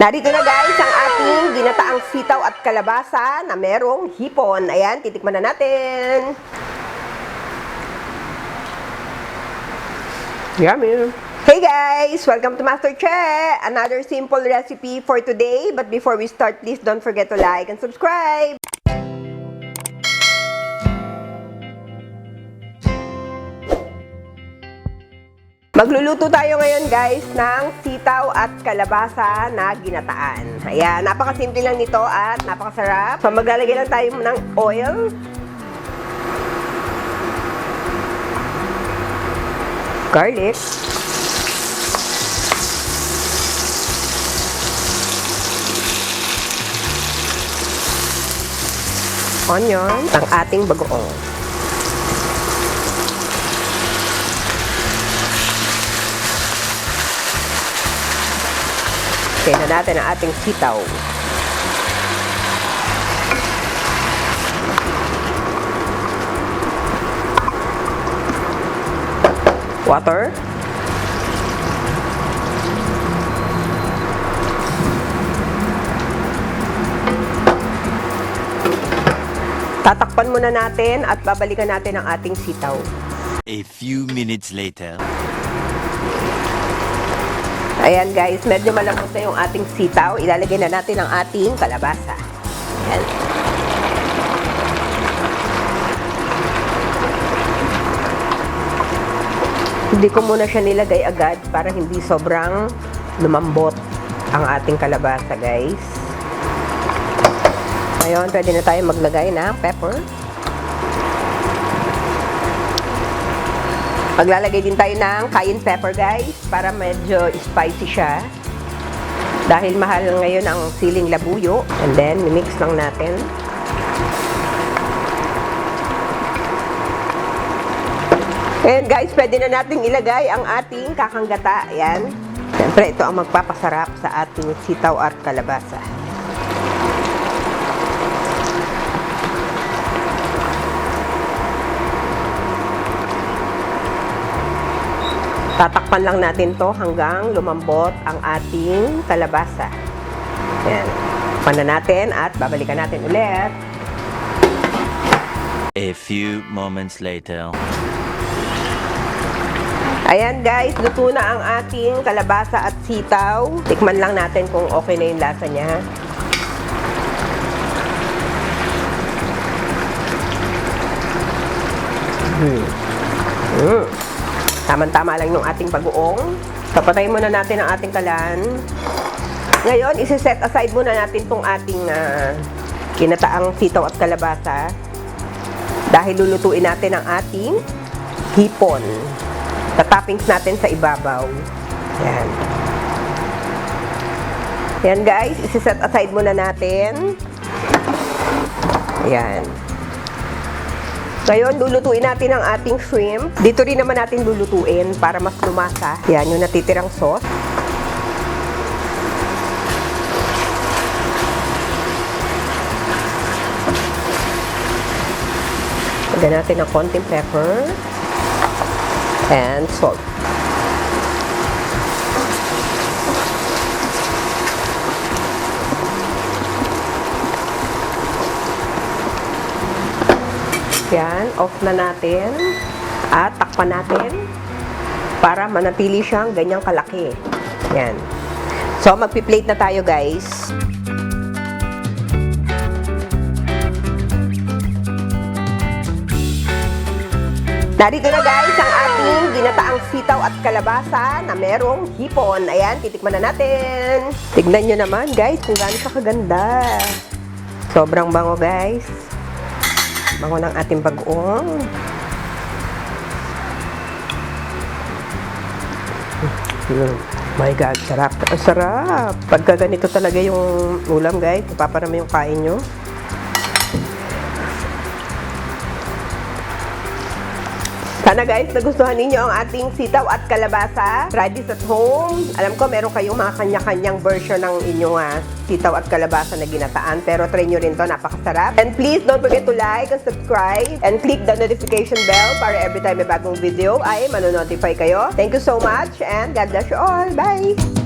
Narito na guys ang ating ginataang sitaw at kalabasa na merong hipon. Ayan, titikman na natin. Yummy! Hey guys! Welcome to Master Che! Another simple recipe for today. But before we start, please don't forget to like and subscribe! Magluluto tayo ngayon guys ng sitaw at kalabasa na ginataan. Ayan, napakasimple lang nito at napakasarap. So maglalagay lang tayo ng oil. Garlic. Onion. Ang ating bagoong. Kaya na natin ang ating sitaw. Water. Tatakpan muna natin at babalikan natin ang ating sitaw. A few minutes later. Ayan guys, medyo malambot na yung ating sitaw. Ilalagay na natin ang ating kalabasa. Ayan. Hindi ko muna siya nilagay agad para hindi sobrang lumambot ang ating kalabasa guys. Ngayon, pwede na tayo maglagay ng pepper. Maglalagay din tayo ng cayenne pepper guys para medyo spicy siya. Dahil mahal ngayon ang siling labuyo. And then, mix lang natin. And guys, pwede na natin ilagay ang ating kakanggata. Ayan. Siyempre, ito ang magpapasarap sa ating sitaw at kalabasa. Tatakpan lang natin to hanggang lumambot ang ating kalabasa. Ayan. Takpan na natin at babalikan natin ulit. A few moments later. Ayan guys, luto na ang ating kalabasa at sitaw. Tikman lang natin kung okay na yung lasa niya. Tama-tama lang yung ating bagoong. Papatayin muna natin ang ating kalan. Ngayon, isi-set aside muna natin itong ating kinataang sitaw at kalabasa. Dahil lulutuin natin ang ating hipon. Tatoppings natin sa ibabaw. Yan. Yan guys, isi-set aside muna natin. Yan. Ngayon, lulutuin natin ang ating shrimp. Dito rin naman natin lulutuin para mas lumasa. Yan, yung natitirang sauce. Lagyan natin ng konting pepper and salt. Yan, off na natin at takpan natin para manatili siyang ganyang kalaki. Yan. So, magpi-plate na tayo guys. Narito na guys ang ating ginataang sitaw at kalabasa na merong hipon. Ayan, titikman na natin. Tignan nyo naman guys kung gaano siya kaganda. Sobrang bango guys. Bango ng ating bagoong. My God, sarap. Ang sarap. Pagka ganito talaga yung ulam guys, paparami yung kain nyo. Sana guys, nagustuhan ninyo ang ating sitaw at kalabasa. Try this at home. Alam ko, meron kayong mga kanya-kanyang version ng inyong sitaw at kalabasa na ginataan. Pero try nyo rin to, napakasarap. And please don't forget to like and subscribe and click the notification bell para every time may bagong video ay manonotify kayo. Thank you so much and God bless you all. Bye!